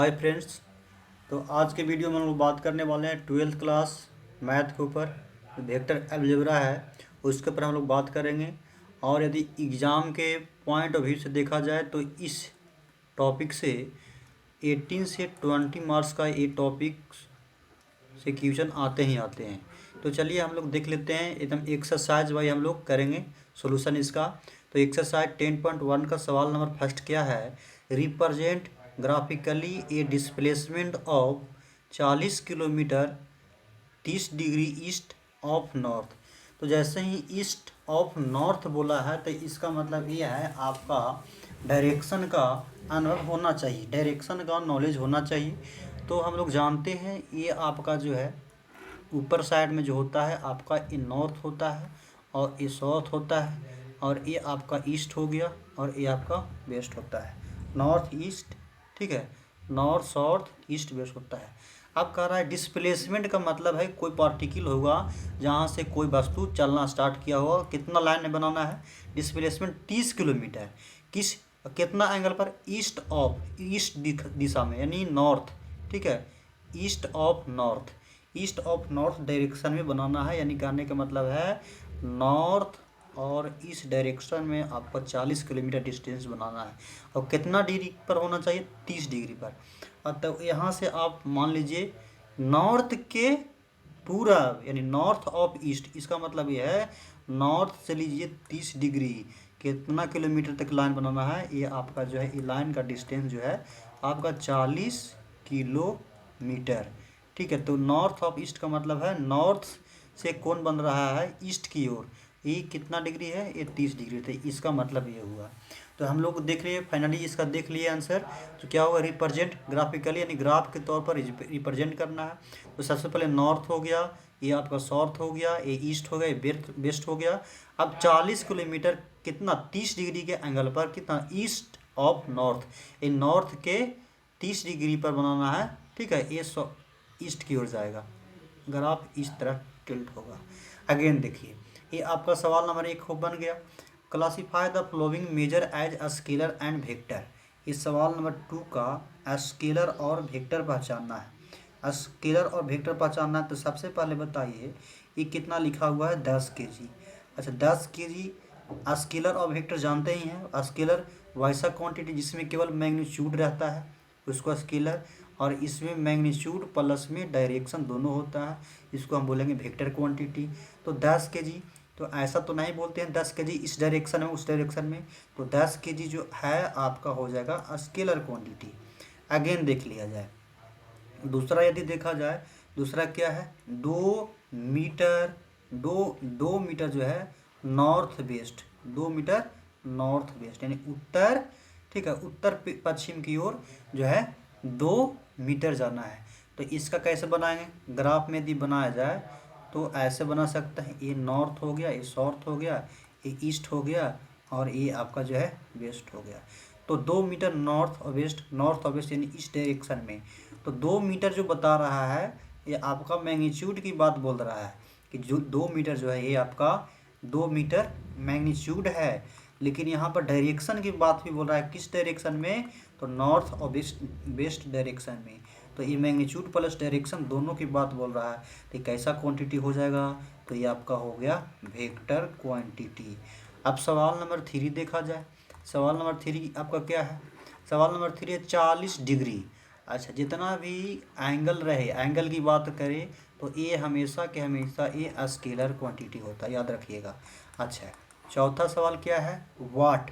Hi friends. तो आज के वीडियो में हम लोग बात करने वाले हैं 12th क्लास मैथ के ऊपर। वेक्टर अलजेब्रा है उसके ऊपर हम लोग बात करेंगे। और यदि एग्ज़ाम के पॉइंट ऑफ व्यू से देखा जाए तो इस टॉपिक से 18 से 20 मार्क्स का ये टॉपिक से क्वेश्चन आते ही आते हैं। तो चलिए हम लोग देख लेते हैं, एकदम एक्सरसाइज वाइज हम लोग करेंगे सॉल्यूशन इसका। तो एक्सरसाइज 10.1 का सवाल नंबर फर्स्ट क्या है? Represent graphically A displacement of 40 kilometre 30 degree east of north. तो जैसे ही ईस्ट ऑफ नॉर्थ बोला है तो इसका मतलब ये है आपका डायरेक्शन का अनुभव होना चाहिए, डायरेक्शन का नॉलेज होना चाहिए। तो हम लोग जानते हैं ये आपका जो है ऊपर साइड में जो होता है आपका ये नॉर्थ होता है और ये साउथ होता है और ये आपका ईस्ट हो गया और ये आपका वेस्ट होता है, नॉर्थ ईस्ट। ठीक है, नॉर्थ साउथ ईस्ट वेस्ट होता है। अब कह रहा है डिस्प्लेसमेंट का मतलब है कोई पार्टिकल होगा जहाँ से कोई वस्तु चलना स्टार्ट किया होगा, कितना लाइन में बनाना है। डिस्प्लेसमेंट 30 किलोमीटर किस कितना एंगल पर? ईस्ट ऑफ, ईस्ट दिशा में यानी नॉर्थ। ठीक है, east of north, east of north direction में बनाना है। यानी कहने का मतलब है नॉर्थ और इस डायरेक्शन में आपको 40 किलोमीटर डिस्टेंस बनाना है। और कितना डिग्री पर होना चाहिए? 30 डिग्री पर। अब तो यहाँ से आप मान लीजिए नॉर्थ के पूरा यानी नॉर्थ ऑफ ईस्ट, इसका मतलब ये है नॉर्थ से लीजिए 30 डिग्री, कितना किलोमीटर तक लाइन बनाना है? ये आपका जो है ये लाइन का डिस्टेंस जो है आपका 40 किलोमीटर। ठीक है, तो नॉर्थ ऑफ ईस्ट का मतलब है नॉर्थ से कौन बन रहा है? ईस्ट की ओर। ये कितना डिग्री है? ये 30 डिग्री। तो इसका मतलब ये हुआ। तो हम लोग देख लिए फाइनली इसका देख लिए आंसर। तो क्या होगा? रिप्रेजेंट ग्राफिकली यानी ग्राफ के तौर पर रिप्रेजेंट करना है। तो सबसे पहले नॉर्थ हो गया, ये आपका साउथ हो गया, ये ईस्ट हो गया, ये वेस्ट हो गया। अब 40 किलोमीटर कितना? 30 डिग्री के एंगल पर कितना? ईस्ट ऑफ नॉर्थ, ये नॉर्थ के 30 डिग्री पर बनाना है। ठीक है, ये ईस्ट की ओर जाएगा, ग्राफ इस तरह टिल्ट होगा। अगेन देखिए ये आपका सवाल नंबर 1 हो बन गया। Classify the following measure as a scalar and vector. इस सवाल नंबर 2 का स्केलर और वेक्टर पहचानना है। स्केलर और वेक्टर पहचानना है। तो सबसे पहले बताइए ये कितना लिखा हुआ है? 10 kg। अच्छा 10 kg। स्केलर और वेक्टर जानते ही हैं। स्केलर वैसा क्वांटिटी जिसमें केवल मैग्नीट्यूड रहता है उसको स्केलर, और इसमें मैग्नीट्यूड प्लस में डायरेक्शन दोनों होता है, इसको हम बोलेंगे वेक्टर क्वांटिटी। तो 10 kg, तो ऐसा तो नहीं बोलते हैं 10 kg इस डायरेक्शन में उस डायरेक्शन में। तो 10 kg जो है आपका हो जाएगा स्केलर क्वांटिटी। अगेन देख लिया जाए दूसरा, यदि देखा जाए दूसरा क्या है? 2 मीटर। 2 मीटर जो है north west, 2 metre north west यानी उत्तर। ठीक है, उत्तर पश्चिम की ओर जो है 2 मीटर जाना है। तो इसका कैसे बनाएंगे? ग्राफ में यदि बनाया जाए तो ऐसे बना सकते हैं, ये नॉर्थ हो गया, ये साउथ हो गया, ये ईस्ट हो गया और ये आपका जो है वेस्ट हो गया। तो 2 मीटर नॉर्थ और वेस्ट, नॉर्थ और वेस्ट यानी इस डायरेक्शन में। तो 2 मीटर जो बता रहा है ये आपका मैग्नीट्यूड की बात बोल रहा है कि जो 2 मीटर जो है ये आपका 2 मीटर मैग्नीट्यूड है। लेकिन यहाँ पर डायरेक्शन की बात भी बोल रहा है, किस डायरेक्शन में? तो नॉर्थ और वेस्ट डायरेक्शन में। तो ये मैग्नीट्यूड प्लस डायरेक्शन दोनों की बात बोल रहा है। तो ये कैसा क्वांटिटी हो जाएगा? तो ये आपका हो गया वेक्टर क्वांटिटी। अब सवाल नंबर 3 देखा जाए। सवाल नंबर 3 आपका क्या है? सवाल नंबर 3 है 40 डिग्री। अच्छा जितना भी एंगल रहे, एंगल की बात करें तो ये हमेशा के हमेशा ये स्केलर क्वांटिटी होता है, याद रखिएगा। अच्छा चौथा सवाल क्या है? वाट,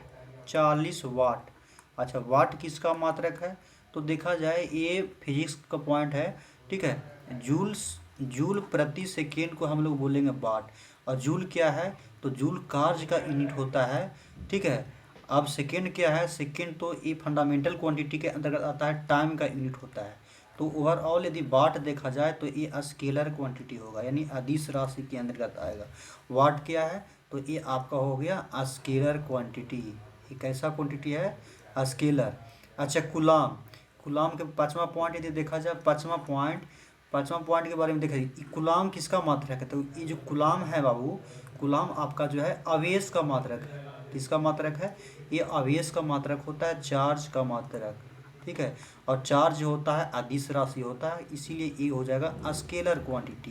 40 वाट। अच्छा वाट किसका मात्रक है? तो देखा जाए ये फिजिक्स का पॉइंट है। ठीक है, जूल्स, जूल प्रति सेकेंड को हम लोग बोलेंगे वाट। और जूल क्या है? तो जूल कार्य का यूनिट होता है। ठीक है, अब सेकेंड क्या है? सेकेंड तो ये फंडामेंटल क्वांटिटी के अंतर्गत आता है, टाइम का यूनिट होता है। तो ओवरऑल यदि वाट देखा जाए तो ये स्केलर क्वांटिटी होगा यानी अदिश राशि के अंतर्गत आएगा। वाट क्या है? तो ये आपका हो गया स्केलर क्वांटिटी। ये कैसा क्वांटिटी है? स्केलर। अच्छा कुलाम, कुलाम के 5वां पॉइंट यदि देखा जाए, 5वां पॉइंट के बारे में देखा जाए, कुलाम किसका मात्रक है? तो ये जो कुलाम है बाबू, कुलाम आपका जो है आवेश का मात्रक है। किसका मात्रक है? ये आवेश का मात्रक होता है, चार्ज का मात्रक। ठीक है। और चार्ज होता है अदिश राशि होता है, इसीलिए ये हो जाएगा स्केलर क्वांटिटी।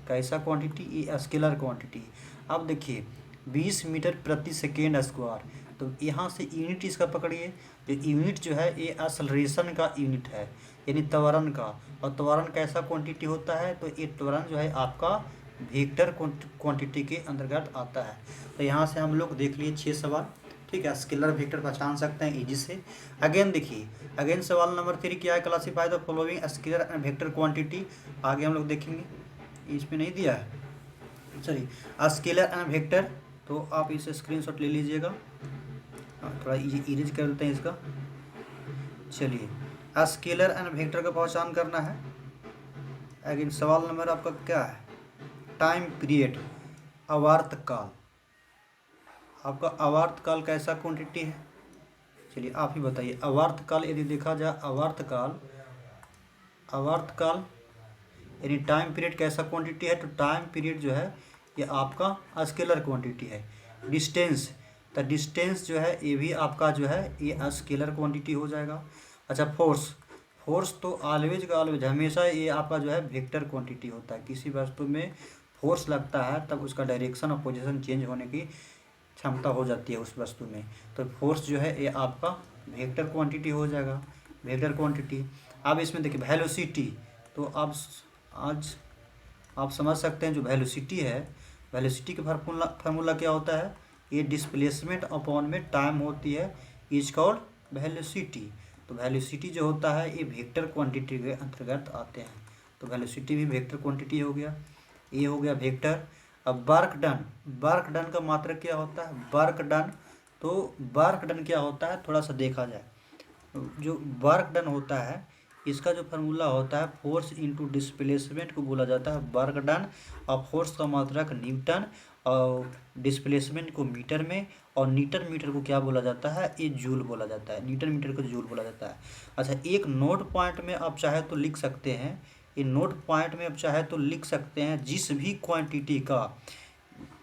कैसा क्वांटिटी? ये स्केलर क्वांटिटी। अब देखिए 20 मीटर प्रति सेकेंड स्क्वायर, तो यहाँ से यूनिट इसका पकड़िए। जो यूनिट जो है ये एक्सेलरेशन का यूनिट है, यानी त्वरण का। और त्वरण कैसा क्वांटिटी होता है? तो ये त्वरण जो है आपका वेक्टर क्वांटिटी के अंतर्गत आता है। तो यहाँ से हम लोग देख लिए 6 सवाल, ठीक है। स्केलर वेक्टर पहचान सकते हैं इजी से। अगेन देखिए, अगेन सवाल नंबर 3 क्या है? Classify the following scalar and vector quantity. आगे हम लोग देखेंगे, इसमें नहीं दिया है, चलिए। स्केलर एंड वेक्टर, तो आप इसे स्क्रीनशॉट ले लीजिएगा। थोड़ा इरेज कर देते हैं इसका। चलिए, स्केलर एंड वेक्टर का पहचान करना है। अगेन सवाल नंबर आपका क्या है? टाइम पीरियड, आवर्तकाल। आपका आवर्तकाल कैसा क्वांटिटी है? चलिए आप ही बताइए। आवर्तकाल यदि देखा जाए, आवर्तकाल यानी टाइम पीरियड कैसा क्वांटिटी है? तो टाइम पीरियड जो है ये आपका स्केलर क्वांटिटी है। डिस्टेंस, तो डिस्टेंस जो है ये भी आपका जो है ये स्केलर क्वांटिटी हो जाएगा। अच्छा, फोर्स तो ऑलवेज का ऑलवेज हमेशा ये आपका जो है वेक्टर क्वांटिटी होता है। किसी वस्तु में फोर्स लगता है तब उसका डायरेक्शन और पोजीशन चेंज होने की क्षमता हो जाती है उस वस्तु में, तो फोर्स जो है ये आपका वेक्टर क्वांटिटी हो जाएगा, वेक्टर क्वांटिटी। अब इसमें देखिए वेलोसिटी, तो अब आज आप समझ सकते हैं जो वेलोसिटी है, वेलोसिटी का फार्मूला क्या होता है? ये डिस्प्लेसमेंट अपॉन में टाइम होती है, इज कॉल्ड वेलोसिटी। तो वेलोसिटी जो होता है ये वेक्टर क्वांटिटी के अंतर्गत आते हैं, तो वेलोसिटी भी वेक्टर क्वांटिटी हो गया। ये हो गया वेक्टर। अब वर्क डन, वर्क डन का मात्रक क्या होता है? वर्क डन, तो वर्क डन क्या होता है थोड़ा सा देखा जाए। जो वर्क डन होता है इसका जो फार्मूला होता है फोर्स इंटू डिस्प्लेसमेंट को बोला जाता है वर्क डन। और फोर्स का मात्रक न्यूटन, और डिस्प्लेसमेंट को मीटर में, और न्यूटन मीटर को क्या बोला जाता है? ये जूल बोला जाता है, न्यूटन मीटर को जूल बोला जाता है। अच्छा, एक नोट पॉइंट में आप चाहे तो लिख सकते हैं, ये नोट पॉइंट में आप चाहे तो लिख सकते हैं जिस भी क्वांटिटी का,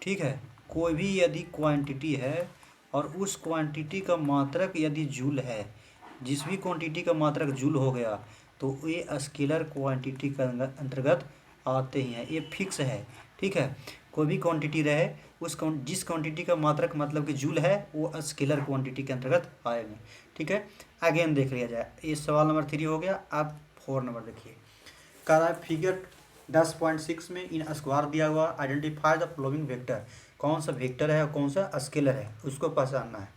ठीक है, कोई भी यदि क्वांटिटी है और उस क्वांटिटी का मात्रक यदि जूल है, जिस भी क्वांटिटी का मात्रक जूल हो गया तो ये स्केलर क्वांटिटी के अंतर्गत आते ही हैं, ये फिक्स है, ठीक है। कोई भी क्वांटिटी रहे उस जिस क्वांटिटी का मात्रक मतलब कि जूल है वो स्केलर क्वांटिटी के अंतर्गत आएंगे, ठीक है। अगेन देख लिया जाए, ये सवाल नंबर 3 हो गया। अब 4 नंबर देखिए, कह रहा है फिगर 10.6 में इन स्क्वायर दिया हुआ, आइडेंटिफाई द फॉलोइंग वेक्टर। कौन सा वेक्टर है और कौन सा स्केलर है उसको पहचानना है।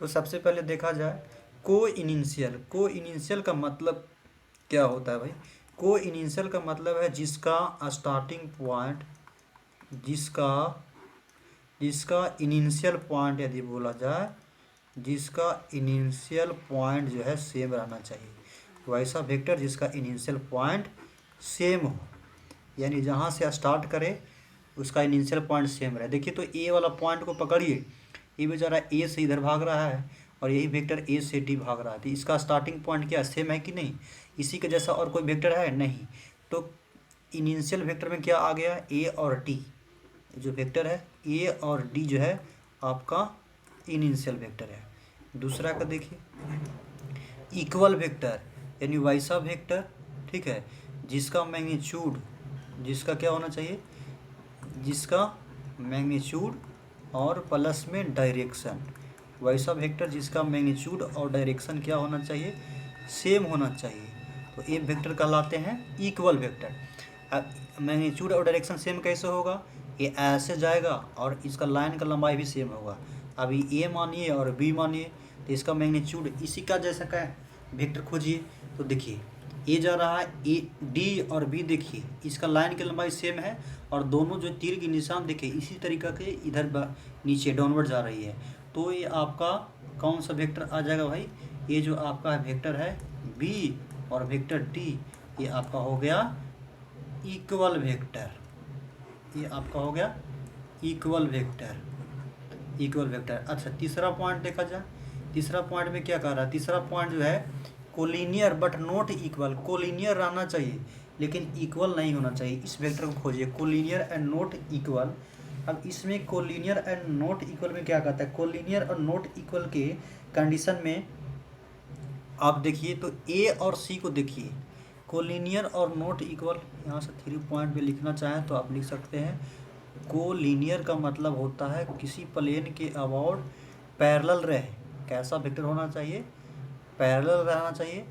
तो सबसे पहले देखा जाए को इनिशियल का मतलब क्या होता है भाई? को इनिशियल का मतलब है जिसका स्टार्टिंग पॉइंट, जिसका इनिशियल पॉइंट यदि बोला जाए, जिसका इनिशियल पॉइंट जो है सेम रहना चाहिए, वैसा वेक्टर जिसका इनिशियल पॉइंट सेम हो, यानी जहाँ से स्टार्ट करे उसका इनिशियल पॉइंट सेम रहे। देखिए तो ए वाला पॉइंट को पकड़िए, ये बेचारा ए से इधर भाग रहा है और यही वेक्टर ए से डी भाग रहा है, तो इसका स्टार्टिंग पॉइंट क्या सेम है कि नहीं? इसी के जैसा और कोई वेक्टर है नहीं, तो इनिशियल वेक्टर में क्या आ गया? ए और डी, जो वेक्टर है ए और डी जो है आपका इनिशियल वेक्टर है। दूसरा का देखिए इक्वल वेक्टर, यानी वैसा वेक्टर, ठीक है, जिसका मैग्नीट्यूड, जिसका क्या होना चाहिए? जिसका मैग्नीट्यूड और प्लस में डायरेक्शन, वैसा वेक्टर जिसका मैग्नीट्यूड और डायरेक्शन क्या होना चाहिए? सेम होना चाहिए, तो ये वेक्टर कहलाते हैं इक्वल वेक्टर। अब मैग्नीट्यूड और डायरेक्शन सेम कैसे होगा? ये ऐसे जाएगा और इसका लाइन का लंबाई भी सेम होगा। अभी ए मानिए और बी मानिए, तो इसका मैग्नीट्यूड इसी का जैसा का वेक्टर खोजिए। तो देखिए ए जा रहा है, ए डी और बी देखिए इसका लाइन की लंबाई सेम है, और दोनों जो तीर की निशान देखिए इसी तरीका के इधर नीचे डाउनवर्ड जा रही है, तो ये आपका कौन सा वेक्टर आ जाएगा भाई? ये जो आपका वेक्टर है बी और वेक्टर डी, ये आपका हो गया इक्वल वेक्टर, ये आपका हो गया इक्वल वेक्टर, इक्वल वेक्टर। अच्छा, तीसरा पॉइंट देखा जाए, तीसरा पॉइंट में क्या कह रहा है? तीसरा पॉइंट जो है collinear but not equal, collinear रहना चाहिए लेकिन इक्वल नहीं होना चाहिए। इस वेक्टर को खोजिए, कोलिनियर एंड नॉट इक्वल। अब इसमें कोलिनियर एंड नॉट इक्वल में क्या कहता है? कोलिनियर और नॉट इक्वल के कंडीशन में आप देखिए तो ए और सी को देखिए, कोलिनियर और नॉट इक्वल, यहाँ से 3 पॉइंट पे लिखना चाहें तो आप लिख सकते हैं। कोलिनियर का मतलब होता है किसी प्लेन के अबाउट पैरेलल रहे। कैसा वेक्टर होना चाहिए? पैरेलल रहना चाहिए।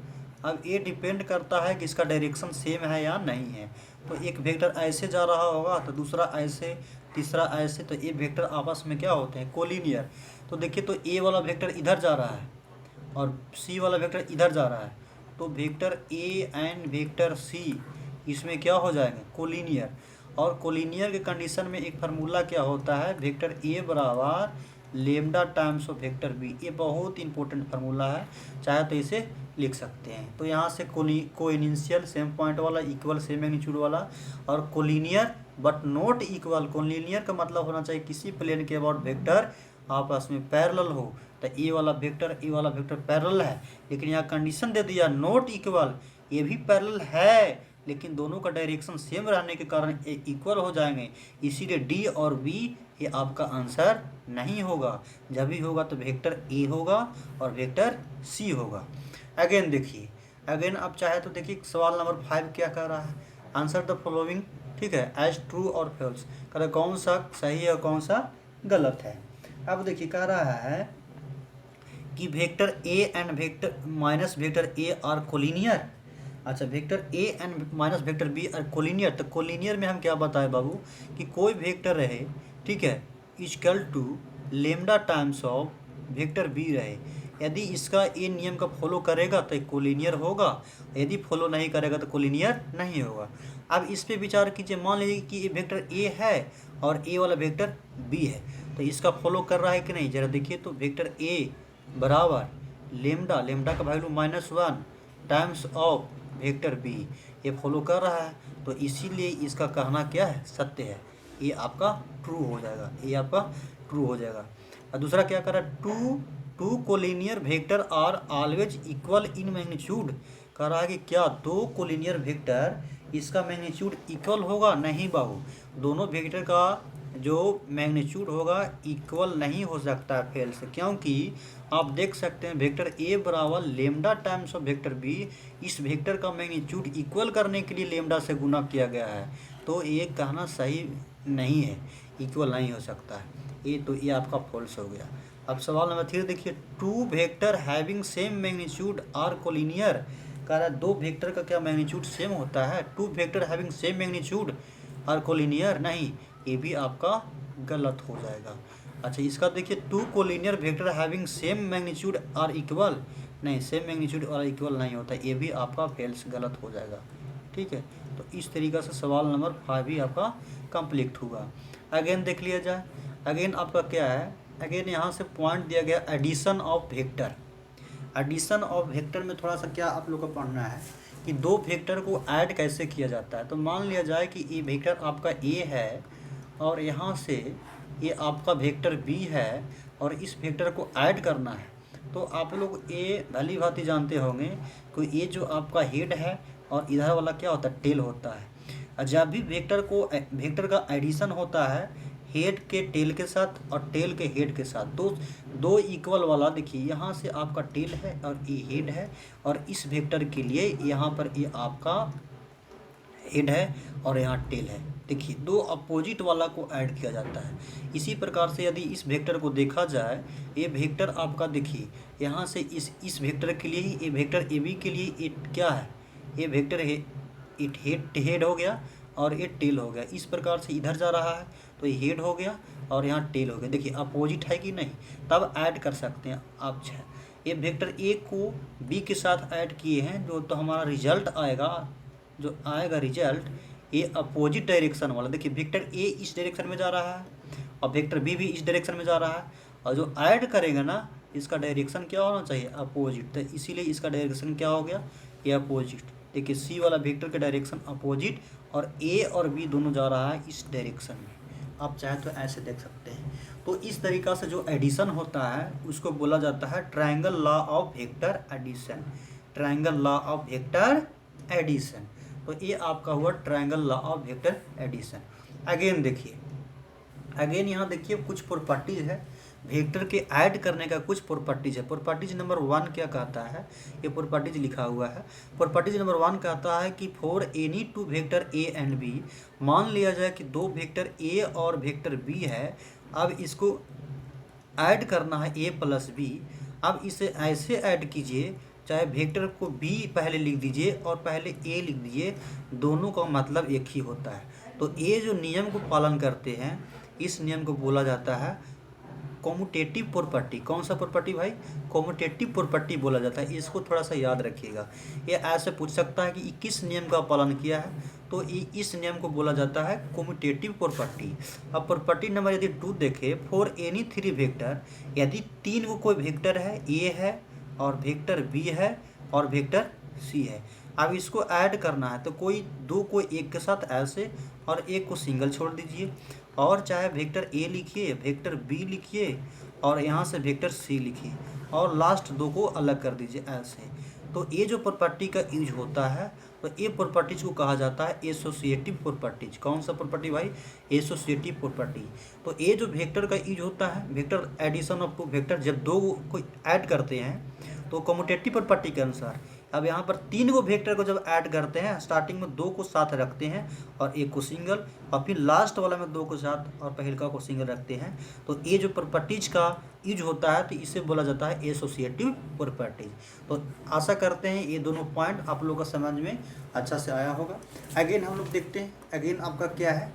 अब ये डिपेंड करता है कि इसका डायरेक्शन सेम है या नहीं है। तो एक वेक्टर ऐसे जा रहा होगा तो दूसरा ऐसे, तीसरा ऐसे, तो ये वेक्टर आपस में क्या होते हैं? कोलिनियर। तो देखिए तो ए वाला वेक्टर इधर जा रहा है और सी वाला वेक्टर इधर जा रहा है, तो vector A and vector C इसमें क्या हो जाएंगे? कोलिनियर। और कोलिनियर के कंडीशन में एक फार्मूला क्या होता है? वेक्टर ए बराबर lambda times of vector B. ये बहुत इंपॉर्टेंट फार्मूला है, चाहे तो इसे लिख सकते हैं। तो यहाँ से कोइनिशियल सेम पॉइंट वाला, इक्वल सेम मैग्नीट्यूड वाला, और collinear but not equal. Collinear का मतलब होना चाहिए किसी प्लेन के अबाउट वेक्टर आपस में पैरेलल हो। तो ए वाला वेक्टर पैरेलल है, लेकिन यहाँ कंडीशन दे दिया नॉट इक्वल। ये भी पैरेलल है लेकिन दोनों का डायरेक्शन सेम रहने के कारण ये इक्वल हो जाएंगे, इसीलिए डी और बी ये आपका आंसर नहीं होगा। जब भी होगा तो वेक्टर ए होगा और वेक्टर सी होगा। अगेन देखिए, अगेन आप चाहे तो देखिए सवाल नंबर 5 क्या कह रहा है? आंसर द फॉलोइंग, ठीक है, एज ट्रू और फॉल्स। कह रहा कौन सा सही है और कौन सा गलत है। अब देखिए कह रहा है कि vector A and vector minus vector A are collinear. अच्छा, vector A and minus vector B are collinear. तो कोलिनियर में हम क्या बताए बाबू कि कोई वेक्टर रहे, ठीक है, equal to lambda times of vector B रहे। यदि इसका ए नियम का फॉलो करेगा तो कोलिनियर होगा, यदि फॉलो नहीं करेगा तो कोलिनियर नहीं होगा। अब इस पे विचार कीजिए, मान लीजिए कि ये वेक्टर ए है और ए वाला वेक्टर बी है, तो इसका फॉलो कर रहा है कि नहीं? जरा देखिए तो वेक्टर ए बराबर लेमडा का value -1 times of vector B, ये फॉलो कर रहा है, तो इसीलिए इसका कहना क्या है? सत्य है। ये आपका ट्रू हो जाएगा, ये आपका ट्रू हो जाएगा। और दूसरा क्या कर रहा है? Two collinear vector are always equal in magnitude. कह रहा है कि क्या दो कोलिनियर वेक्टर इसका मैग्नीट्यूड इक्वल होगा? नहीं बाबू, दोनों वेक्टर का जो मैग्नीट्यूड होगा इक्वल नहीं हो सकता है फेल से, क्योंकि आप देख सकते हैं वेक्टर ए बराबर lambda times of vector B. इस वेक्टर का मैग्नीट्यूड इक्वल करने के लिए लेमडा से गुना किया गया है, तो ये कहना सही नहीं है, इक्वल नहीं हो सकता है। ये आपका फॉल्स हो गया। अब सवाल नंबर 3 देखिए, two vector having same magnitude are collinear. कह रहा है दो वेक्टर का क्या मैग्नीट्यूड सेम होता है? Two vector having same magnitude are collinear, नहीं, ये भी आपका गलत हो जाएगा। अच्छा, इसका देखिए two collinear vector having same magnitude are equal, नहीं, सेम मैग्नीट्यूड और इक्वल नहीं होता, ये भी आपका फेल्स गलत हो जाएगा। ठीक है, तो इस तरीक़ा से सवाल नंबर 5 भी आपका कंप्लीट होगा। अगेन देख लिया जाए, अगेन आपका क्या है? अगेन यहाँ से पॉइंट दिया गया addition of vector. Addition of vector में थोड़ा सा क्या आप लोग को पढ़ना है कि दो वेक्टर को ऐड कैसे किया जाता है। तो मान लिया जाए कि ये वेक्टर आपका ए है और यहाँ से ये आपका वेक्टर बी है और इस वेक्टर को ऐड करना है। तो आप लोग ये भली भांति जानते होंगे कि ये जो आपका हेड है और इधर वाला क्या होता है? टेल होता है। जब भी वेक्टर का एडिशन होता है हेड के टेल के साथ और टेल के हेड के साथ, दो इक्वल वाला, देखिए यहाँ से आपका टेल है और ये हेड है, और इस वेक्टर के लिए यहाँ पर ये आपका हेड है और यहाँ टेल है। देखिए दो अपोजिट वाला को ऐड किया जाता है। इसी प्रकार से यदि इस वेक्टर को देखा जाए, ये वेक्टर आपका देखिए यहाँ से इस वेक्टर के लिए ही, ये वेक्टर ए बी के लिए ये क्या है? ये वेक्टर हेड हो गया और ये टेल हो गया। इस प्रकार से इधर जा रहा है तो ये हेड हो गया और यहाँ टेल हो गया। देखिए अपोजिट है कि नहीं, तब ऐड कर सकते हैं आप। ये वेक्टर ए को बी के साथ ऐड किए हैं, जो तो हमारा रिजल्ट आएगा, जो आएगा रिजल्ट ये अपोजिट डायरेक्शन वाला। देखिए वेक्टर ए इस डायरेक्शन में जा रहा है और वेक्टर बी भी इस डायरेक्शन में जा रहा है, और जो ऐड करेगा ना इसका डायरेक्शन क्या होना चाहिए? अपोजिट। तो इसीलिए इसका डायरेक्शन क्या हो गया? ये अपोजिट। देखिए सी वाला वेक्टर का डायरेक्शन अपोजिट और ए और बी दोनों जा रहा है इस डायरेक्शन में। आप चाहे तो ऐसे देख सकते हैं। तो इस तरीक़ा से जो एडिशन होता है उसको बोला जाता है triangle law of vector addition. Triangle law of vector addition, तो ये आपका हुआ triangle law of vector addition. Again देखिए, अगेन यहाँ देखिए कुछ प्रॉपर्टीज है वेक्टर के ऐड करने का कुछ प्रॉपर्टीज है। प्रॉपर्टीज नंबर 1 क्या कहता है, ये प्रॉपर्टीज लिखा हुआ है। प्रॉपर्टीज नंबर 1 कहता है कि for any two vector A and B, मान लिया जाए कि दो वेक्टर ए और वेक्टर बी है, अब इसको ऐड करना है ए प्लस बी। अब इसे ऐसे ऐड कीजिए, चाहे वेक्टर को बी पहले लिख दीजिए और पहले ए लिख दीजिए, दोनों का मतलब एक ही होता है। तो ये जो नियम को पालन करते हैं, इस नियम को बोला जाता है कॉम्यूटेटिव प्रॉपर्टी। कौन सा प्रॉपर्टी भाई? कॉम्यूटेटिव प्रॉपर्टी बोला जाता है। इसको थोड़ा सा याद रखिएगा। ये ऐसे पूछ सकता है कि किस नियम का पालन किया है, तो इस नियम को बोला जाता है कॉम्यूटेटिव प्रॉपर्टी। अब प्रॉपर्टी नंबर यदि 2 देखें, फॉर एनी 3 वेक्टर, यदि 3 को कोई वेक्टर है, ए है और वेक्टर बी है और वेक्टर सी है, अब इसको ऐड करना है, तो कोई दो को एक के साथ ऐसे और एक को सिंगल छोड़ दीजिए, और चाहे वेक्टर ए लिखिए, वेक्टर बी लिखिए और यहाँ से वेक्टर सी लिखिए और लास्ट दो को अलग कर दीजिए ऐसे। तो ये जो प्रॉपर्टी का यूज होता है, तो ये प्रॉपर्टीज को कहा जाता है एसोसिएटिव प्रॉपर्टीज। कौन सा प्रॉपर्टी भाई? Associative property. तो ये जो वेक्टर का यूज होता है, vector addition of two vector, जब दो को ऐड करते हैं तो कम्यूटेटिव प्रॉपर्टी के अनुसार, अब यहाँ पर 3 को वेक्टर को जब ऐड करते हैं, स्टार्टिंग में 2 को साथ रखते हैं और एक को सिंगल, और फिर लास्ट वाला में 2 को साथ और पहले को सिंगल रखते हैं, तो ये जो प्रॉपर्टीज का यूज होता है, तो इसे बोला जाता है एसोसिएटिव प्रॉपर्टीज। तो आशा करते हैं ये दोनों पॉइंट आप लोगों का समझ में अच्छा से आया होगा। अगेन हम लोग देखते हैं, अगेन आपका क्या है,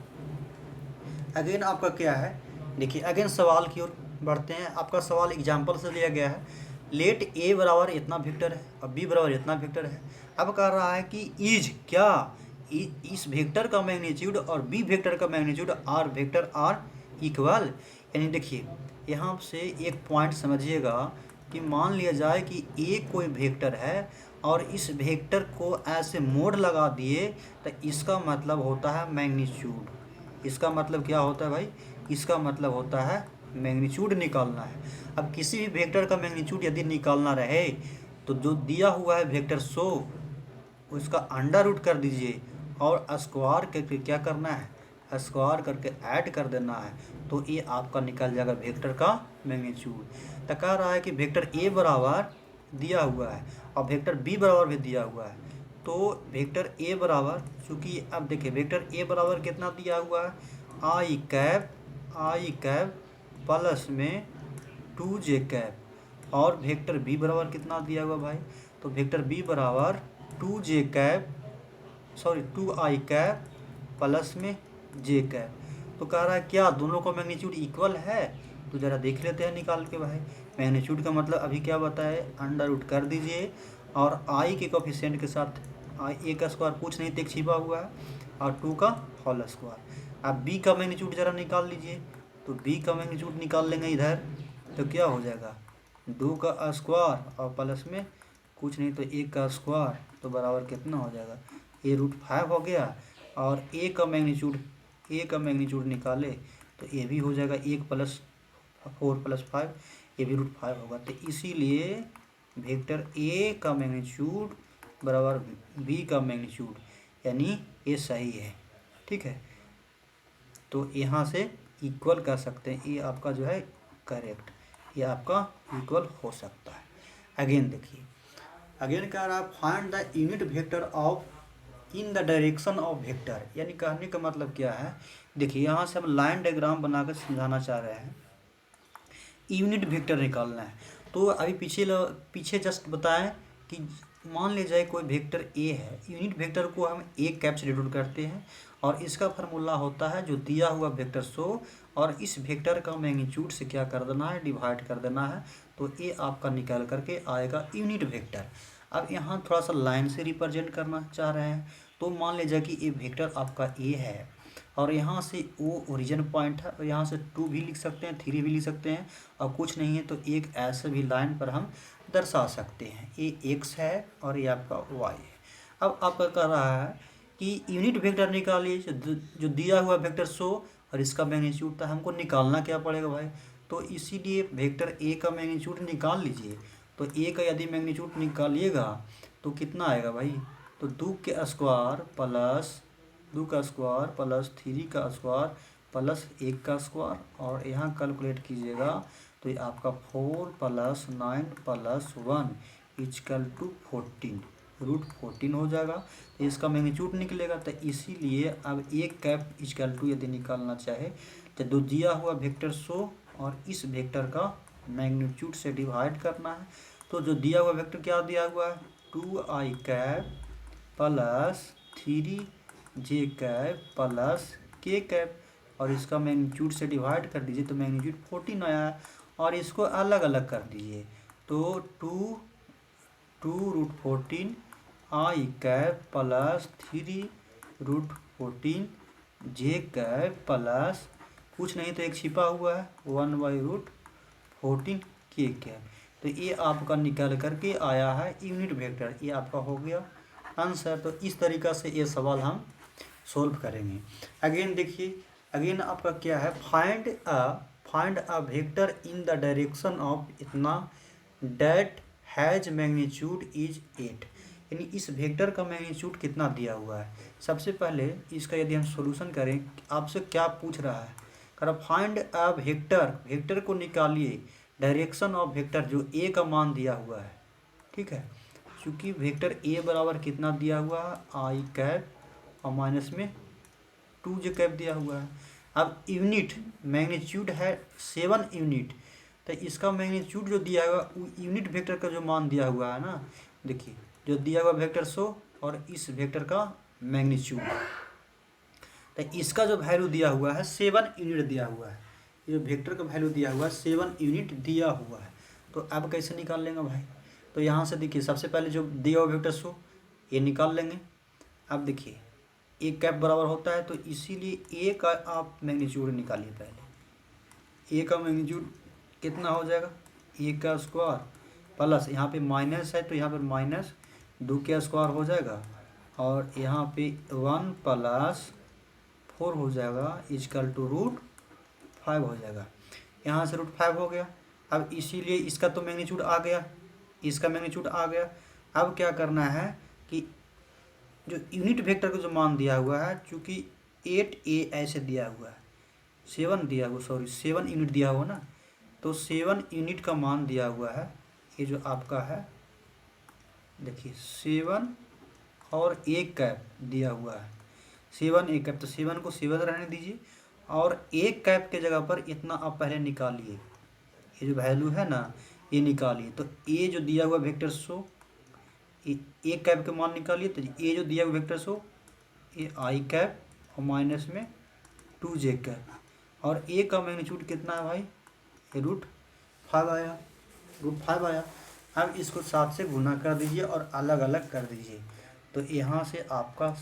अगेन आपका क्या है, देखिए अगेन सवाल की ओर बढ़ते हैं। आपका सवाल एग्जाम्पल से लिया गया है। लेट ए बराबर इतना वेक्टर है और बी बराबर इतना वेक्टर है। अब कह रहा है कि इज क्या इस वेक्टर का मैग्नीट्यूड और बी वेक्टर का magnitude R vector are equal. यानी देखिए यहाँ से एक पॉइंट समझिएगा कि मान लिया जाए कि ए कोई वेक्टर है और इस वेक्टर को ऐसे मोड़ लगा दिए, तो इसका मतलब होता है मैग्नीट्यूड। इसका मतलब क्या होता है भाई? इसका मतलब होता है मैग्नीट्यूड निकालना है। अब किसी भी वेक्टर का मैग्नीट्यूड यदि निकालना रहे, तो जो दिया हुआ है वेक्टर 100, उसका अंडर रूट कर दीजिए और स्क्वायर करके क्या करना है? स्क्वायर करके ऐड कर देना है, तो ये आपका निकल जाएगा वेक्टर का मैग्नीट्यूड। तो कह रहा है कि वेक्टर ए बराबर दिया हुआ है और वेक्टर बी बराबर भी दिया हुआ है। तो वेक्टर ए बराबर, चूँकि अब देखिए वेक्टर ए बराबर कितना दिया हुआ है? आई कैप प्लस में 2j कैप, और वेक्टर बी बराबर कितना दिया हुआ भाई? तो वेक्टर बी बराबर 2i कैप प्लस में j कैप। तो कह रहा है क्या दोनों का मैग्नीट्यूड इक्वल है? तो ज़रा देख लेते हैं निकाल के भाई। मैग्नीट्यूड का मतलब अभी क्या बताए? अंडर रूट कर दीजिए और i के कोफिशिएंट के साथ ए का स्क्वायर कुछ नहीं टेक छिपा हुआ है और 2 का होल स्क्वायर। अब b का मैग्नीट्यूड ज़रा निकाल लीजिए, तो b का मैग्नीट्यूड निकाल लेंगे इधर, तो क्या हो जाएगा? 2 का स्क्वायर और प्लस में कुछ नहीं तो 1 का स्क्वायर, तो बराबर कितना हो जाएगा? a√5 हो गया। और a का मैग्नीट्यूड निकाले तो ये भी हो जाएगा 1 + 4 + 5, ये भी √5 होगा। तो इसीलिए वेक्टर a का मैग्नीट्यूड बराबर b का मैग्नीट्यूड, यानी ये सही है। ठीक है, तो यहाँ से इक्वल कर सकते हैं, ये आपका जो है करेक्ट, ये आपका इक्वल हो सकता है। अगेन देखिए, अगेन कह रहा है find the unit vector of in the direction of vector. यानी कहने का मतलब क्या है? देखिए यहाँ से हम लाइन डायग्राम बनाकर समझाना चाह रहे हैं। यूनिट वेक्टर निकालना है, तो अभी पीछे जस्ट बताएं कि मान ले जाए कोई वेक्टर ए है, यूनिट वेक्टर को हम ए कैप से डिनोट करते हैं और इसका फार्मूला होता है जो दिया हुआ वेक्टर 100 और इस वेक्टर का मैग्नीट्यूड से क्या कर देना है? डिवाइड कर देना है, तो ये आपका निकाल करके आएगा यूनिट वेक्टर। अब यहाँ थोड़ा सा लाइन से रिप्रेजेंट करना चाह रहे हैं, तो मान लीजिए कि ये वेक्टर आपका ए है और यहाँ से वो ओरिजिन पॉइंट है और यहाँ से 2 भी लिख सकते हैं, 3 भी लिख सकते हैं, और कुछ नहीं है तो एक ऐसे भी लाइन पर हम दर्शा सकते हैं। ये x है और ये आपका y है। अब आपका कह रहा है कि यूनिट वेक्टर निकालिए, जो दिया हुआ वेक्टर 100 और इसका मैग्नीट्यूड था, हमको निकालना क्या पड़ेगा भाई? तो इसीलिए वेक्टर ए का मैग्नीट्यूड निकाल लीजिए। तो ए का यदि मैग्नीट्यूड निकालिएगा तो कितना आएगा भाई? तो 2 का स्क्वायर प्लस 3 का स्क्वायर प्लस 1 का स्क्वायर, और यहाँ कैलकुलेट कीजिएगा तो ये आपका 4 + 9 + 1 = 14, √14 हो जाएगा। तो इसका मैग्नीट्यूड निकलेगा। तो इसीलिए अब एक कैप = यदि निकालना चाहे तो दो दिया हुआ वेक्टर 100 और इस वेक्टर का मैग्नीट्यूड से डिवाइड करना है। तो जो दिया हुआ वेक्टर क्या दिया हुआ है, 2i cap + 3j cap + k cap, और इसका मैग्नीट्यूड से डिवाइड कर दीजिए तो मैग्नीट्यूड 14 आया है। और इसको अलग अलग कर दीजिए तो 2√14 i cap + 3√14 j cap plus कुछ नहीं तो एक छिपा हुआ है 1/√14 k कैप। तो ये आपका निकल करके आया है यूनिट वेक्टर। ये आपका हो गया आंसर। तो इस तरीक़ा से ये सवाल हम सोल्व करेंगे। अगेन देखिए, अगेन आपका क्या है, find a vector in the direction of इतना डेट हैज मैग्नीट्यूड इज 8। यानी इस वेक्टर का मैग्नीट्यूड कितना दिया हुआ है। सबसे पहले इसका यदि हम सॉल्यूशन करें, आपसे क्या पूछ रहा है, कर फाइंड अ वेक्टर को निकालिए डायरेक्शन ऑफ वेक्टर जो ए का मान दिया हुआ है। ठीक है, चूँकि वेक्टर ए बराबर कितना दिया हुआ है, आई कैप और माइनस में 2j कैप दिया हुआ है। अब यूनिट मैग्नीट्यूड है 7 यूनिट, तो इसका मैग्नीट्यूड जो दिया हुआ यूनिट वेक्टर का जो मान दिया हुआ है ना, देखिए जो दिया हुआ वेक्टर 100 और इस वेक्टर का मैग्नीट्यूड, तो इसका जो वैल्यू दिया हुआ है 7 यूनिट दिया हुआ है। ये जो वेक्टर का वैल्यू दिया हुआ है 7 यूनिट दिया हुआ है। तो अब कैसे निकाल लेंगे भाई, तो यहाँ से देखिए सबसे पहले जो दिया हुआ वेक्टर 100 ये निकाल लेंगे। अब देखिए एक कैप बराबर होता है, तो इसीलिए ए का आप मैग्नीट्यूड निकालिए। पहले ए का मैग्नीट्यूड कितना हो जाएगा, ए का स्क्वायर प्लस यहाँ पे माइनस है तो यहाँ पर माइनस 2 का स्क्वायर हो जाएगा, और यहाँ पे 1 + 4 हो जाएगा = √5 हो जाएगा। यहाँ से √5 हो गया। अब इसीलिए इसका तो मैग्नीट्यूड आ गया, इसका मैग्नीट्यूड आ गया। अब क्या करना है कि जो यूनिट वेक्टर का जो मान दिया हुआ है, चूँकि 8a ऐसे दिया हुआ है, 7 दिया हुआ, 7 यूनिट दिया हुआ ना, तो 7 यूनिट का मान दिया हुआ है। ये जो आपका है देखिए 7 और 1 कैप दिया हुआ है, 7 1 कैप, तो 7 को 7 रहने दीजिए और 1 कैप के जगह पर इतना आप पहले निकालिए, ये जो वैल्यू है ना ये निकालिए। तो ए जो दिया हुआ वेक्टर 100, एक कैप के मान निकालिए, तो ये जो दिया हुआ वेक्टर 100 ये आई कैप और माइनस में 2j कैप, और ए का मैग्नीट्यूड कितना है भाई, ये √5 आया, √5 आया। अब इसको 7 से गुना कर दीजिए और अलग अलग कर दीजिए, तो यहाँ से आपका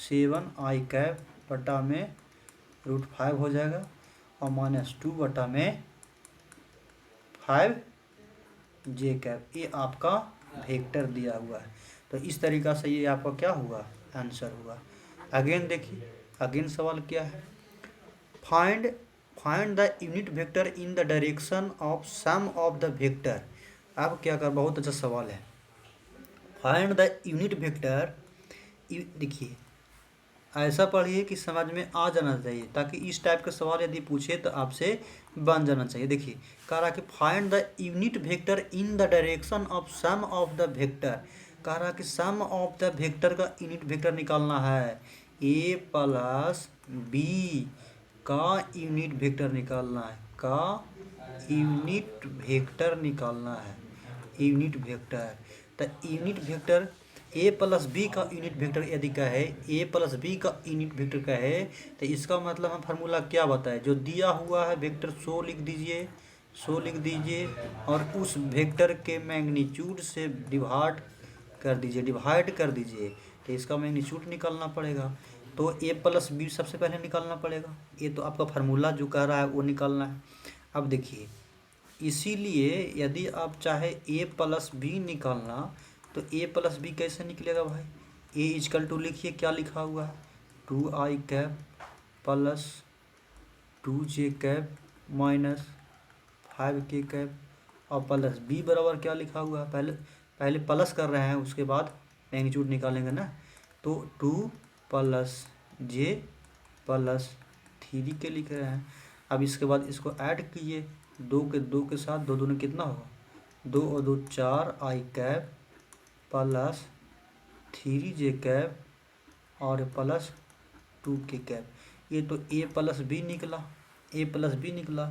7 आई कैप बटा में √5 हो जाएगा और -2 बटा में 5j कैप। ये आपका वेक्टर दिया हुआ है। तो इस तरीक़ा से ये आपका क्या हुआ, आंसर हुआ। अगेन देखिए, अगेन सवाल क्या है, find the unit vector in the direction of sum of the vector. अब क्या कर, बहुत अच्छा सवाल है, फाइंड द यूनिट वेक्टर। देखिए ऐसा पढ़िए कि समझ में आ जाना चाहिए, ताकि इस टाइप का सवाल यदि पूछे तो आपसे बन जाना चाहिए। देखिए कह रहा कि find the unit vector in the direction of sum of the vector. कह रहा कि सम ऑफ द वेक्टर का यूनिट वेक्टर निकालना है, a + b का यूनिट वेक्टर निकालना है, का यूनिट वेक्टर निकालना है, यूनिट वेक्टर। तो यूनिट वेक्टर a + b का यूनिट वेक्टर यदि कहे, a + b का यूनिट वेक्टर कहे, तो इसका मतलब हम फार्मूला क्या बताए, जो दिया हुआ है वेक्टर 100 लिख दीजिए, 100 लिख दीजिए और उस वेक्टर के मैग्नीट्यूड से डिवाइड कर दीजिए, तो इसका मैग्नीट्यूड निकालना पड़ेगा। तो a + b सबसे पहले निकालना पड़ेगा, ये तो आपका फार्मूला जो कह रहा है वो निकालना है। अब देखिए इसीलिए यदि आप चाहे a + b निकालना, तो a + b कैसे निकलेगा भाई, a = लिखिए क्या लिखा हुआ है, 2i cap + 2j cap minus 5k cap, और प्लस b बराबर क्या लिखा हुआ है, पहले प्लस कर रहे हैं उसके बाद मैग्नीट्यूड निकालेंगे ना, तो 2 + j + 3 के लिख रहे हैं। अब इसके बाद इसको ऐड कीजिए दो के साथ दो दूनी कितना होगा, 2 और 2 4 आई कैप प्लस 3 जे कैप और प्लस 2 के कैप। ये तो ए प्लस बी निकला, ए प्लस बी निकला।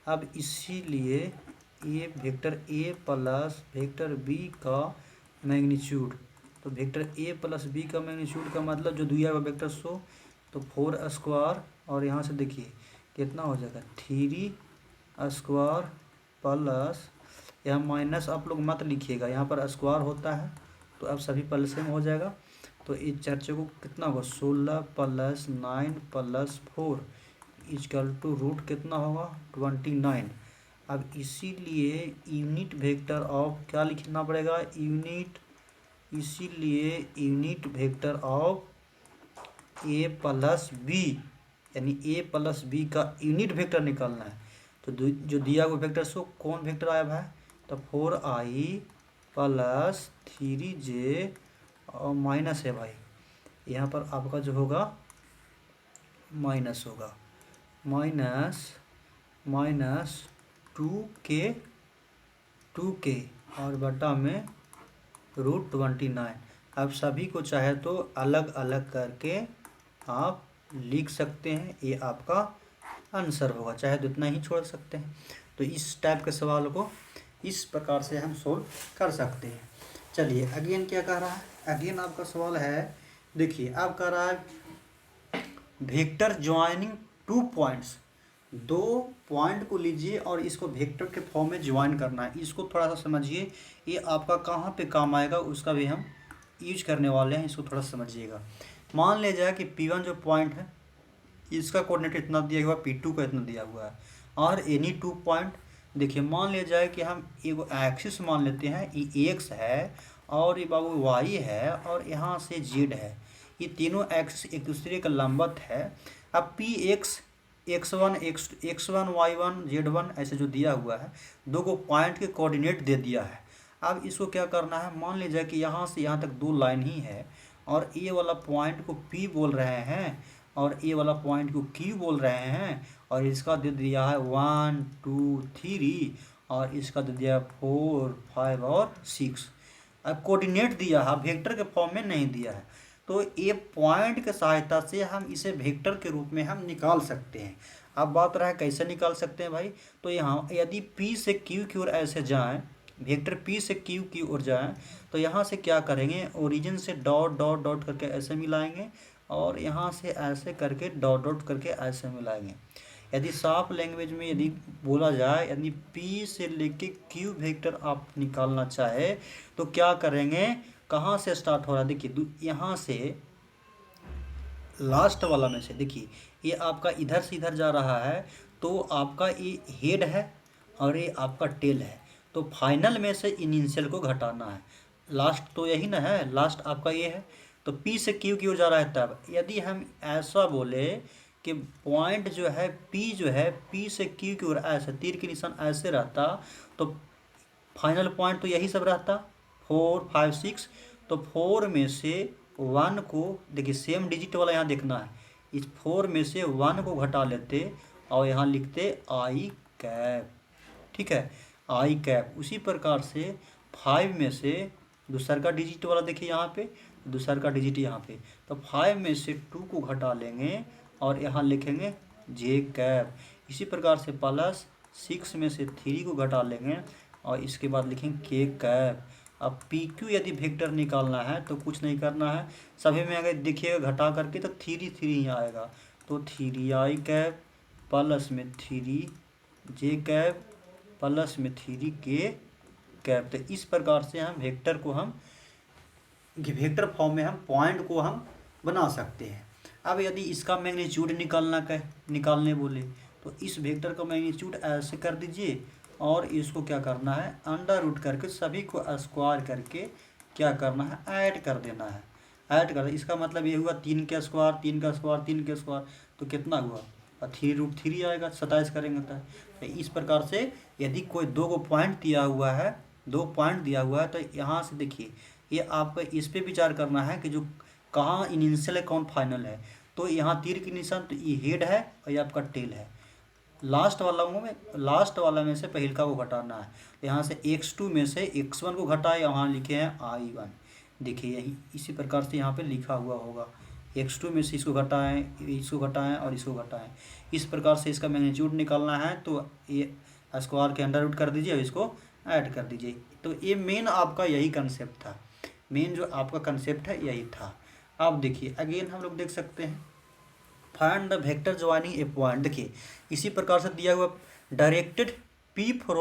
अब इसीलिए ये vector A plus vector B का मैग्नीट्यूड, तो वेक्टर ए प्लस बी का मैग्नीट्यूड का मतलब जो दिया हुआ वेक्टर सो, तो 4 स्क्वायर और यहाँ से देखिए कितना हो जाएगा 3 स्क्वायर प्लस, यहाँ माइनस आप लोग मत लिखिएगा, यहाँ पर स्क्वायर होता है तो अब सभी प्लस में हो जाएगा। तो इस चर्चे को कितना होगा 16 plus 9 plus 4 equal to root कितना होगा 29। अब इसीलिए यूनिट वेक्टर ऑफ क्या लिखना पड़ेगा यूनिट, इसीलिए unit vector of A plus B, यानी ए प्लस बी का यूनिट वेक्टर निकालना है। तो जो दिया हुआ वेक्टर सो कौन वेक्टर आया भाई, तो 4i प्लस 3j और माइनस है भाई, यहाँ पर आपका जो होगा माइनस होगा, माइनस 2k और बटा में √29। अब सभी को चाहे तो अलग अलग करके आप लिख सकते हैं, ये आपका आंसर होगा, चाहे तो इतना ही छोड़ सकते हैं। तो इस टाइप के सवाल को इस प्रकार से हम सोल्व कर सकते हैं। चलिए अगेन क्या कह रहा है, अगेन आपका सवाल है, देखिए आप कह रहा है वेक्टर ज्वाइनिंग 2 पॉइंट्स, 2 पॉइंट को लीजिए और इसको वेक्टर के फॉर्म में ज्वाइन करना है। इसको थोड़ा सा समझिए, ये आपका कहाँ पे काम आएगा उसका भी हम यूज करने वाले हैं, इसको थोड़ा समझिएगा। मान लिया जाए कि P1 जो पॉइंट है इसका कोऑर्डिनेट इतना दिया हुआ, P2 का इतना दिया हुआ है, और एनी 2 पॉइंट, देखिए मान लिया जाए कि हम एक एक्सिस मान लेते हैं, ये एक्स है और ये बाबू वाई है और यहाँ से जेड है, ये तीनों एक्सिस एक दूसरे का लंबवत है। अब P x x1 x1 y1 z1 ऐसे जो दिया हुआ है, दो को पॉइंट के कोऑर्डिनेट दे दिया है। अब इसको क्या करना है, मान लीजिए कि यहाँ से यहाँ तक 2 लाइन ही है और ए वाला पॉइंट को P बोल रहे हैं और ए वाला पॉइंट को Q बोल रहे हैं, और इसका दे दिया है 1 2 3 और इसका दे दिया 4 5 और 6। अब कोऑर्डिनेट दिया है, वेक्टर के फॉर्म में नहीं दिया है, तो ये पॉइंट के सहायता से हम इसे वेक्टर के रूप में हम निकाल सकते हैं। अब बात रहा है कैसे निकाल सकते हैं भाई, तो यहाँ यदि P से Q की ओर ऐसे जाएं, वेक्टर P से Q की ओर जाएं, तो यहाँ से क्या करेंगे, ओरिजिन से डॉट डॉट डॉट करके ऐसे मिलाएंगे और यहाँ से ऐसे करके डॉट डॉट करके ऐसे मिलाएंगे। यदि साफ लैंग्वेज में यदि बोला जाए, यदि P से लेके Q वेक्टर आप निकालना चाहे तो क्या करेंगे, कहाँ से स्टार्ट हो रहा है, देखिए यहाँ से लास्ट वाला में से, देखिए ये आपका इधर से इधर जा रहा है, तो आपका ये हेड है और ये आपका टेल है, तो फाइनल में से इनिशियल को घटाना है। लास्ट तो यही ना है, लास्ट आपका ये है, तो P से Q की ओर जा रहा है। तब यदि हम ऐसा बोले कि पॉइंट जो है P जो है P से Q की ओर ऐसे तीर के निशान ऐसे रहता, तो फाइनल पॉइंट तो यही सब रहता 4 5 6, तो 4 में से 1 को, देखिए सेम डिजिट वाला यहाँ देखना है, इस 4 में से 1 को घटा लेते और यहाँ लिखते आई कैप, ठीक है, आई कैप। उसी प्रकार से 5 में से दूसर का डिजिट वाला देखिए यहाँ पे, दूसर का डिजिट यहाँ पे, तो 5 में से 2 को घटा लेंगे और यहाँ लिखेंगे जे कैप। इसी प्रकार से प्लस 6 में से 3 को घटा लेंगे और इसके बाद लिखेंगे के कैप। अब पी क्यू यदि वेक्टर निकालना है तो कुछ नहीं करना है, सभी में अगर देखिएगा घटा करके तो 3 3 ही आएगा, तो 3 आई कैप प्लस में 3 जे कैप प्लस में 3 के कैप। तो इस प्रकार से हम वेक्टर को हम वेक्टर फॉर्म में हम पॉइंट को हम बना सकते हैं। अब यदि इसका मैग्नीट्यूड निकालने बोले तो इस वेक्टर का मैग्नीट्यूड ऐसे कर दीजिए और इसको क्या करना है, अंडर रूट करके सभी को स्क्वायर करके क्या करना है, ऐड कर देना है। ऐड कर, इसका मतलब ये हुआ 3 का स्क्वायर 3 का स्क्वायर 3 का स्क्वायर, तो कितना हुआ 3√3 आएगा, 27 करेंगे तो इस प्रकार से यदि कोई 2 पॉइंट दिया हुआ है, 2 पॉइंट दिया हुआ है, तो यहाँ से देखिए ये आपको इस पर विचार करना है कि जो कहाँ इनिशियल है कौन फाइनल है। तो यहाँ तीर के निशान, तो ये हेड है और ये आपका टेल है, लास्ट वाला में से पहिलका को घटाना है। तो यहाँ से x2 में से x1 को घटाए, यहाँ लिखे हैं i1। देखिए यही इसी प्रकार से यहाँ पे लिखा हुआ होगा, x2 में से इसको घटाएं, और इसको घटाएं। इस प्रकार से इसका मैग्नीट्यूड निकालना है, तो ये स्क्वायर के अंडर रूट कर दीजिए और इसको ऐड कर दीजिए। तो ये मेन आपका यही कंसेप्ट था, मेन जो आपका कंसेप्ट है यही था। अब देखिए अगेन हम लोग देख सकते हैं, find the vector joining A point. देखिए इसी प्रकार से दिया हुआ डायरेक्टेड P फ्रॉम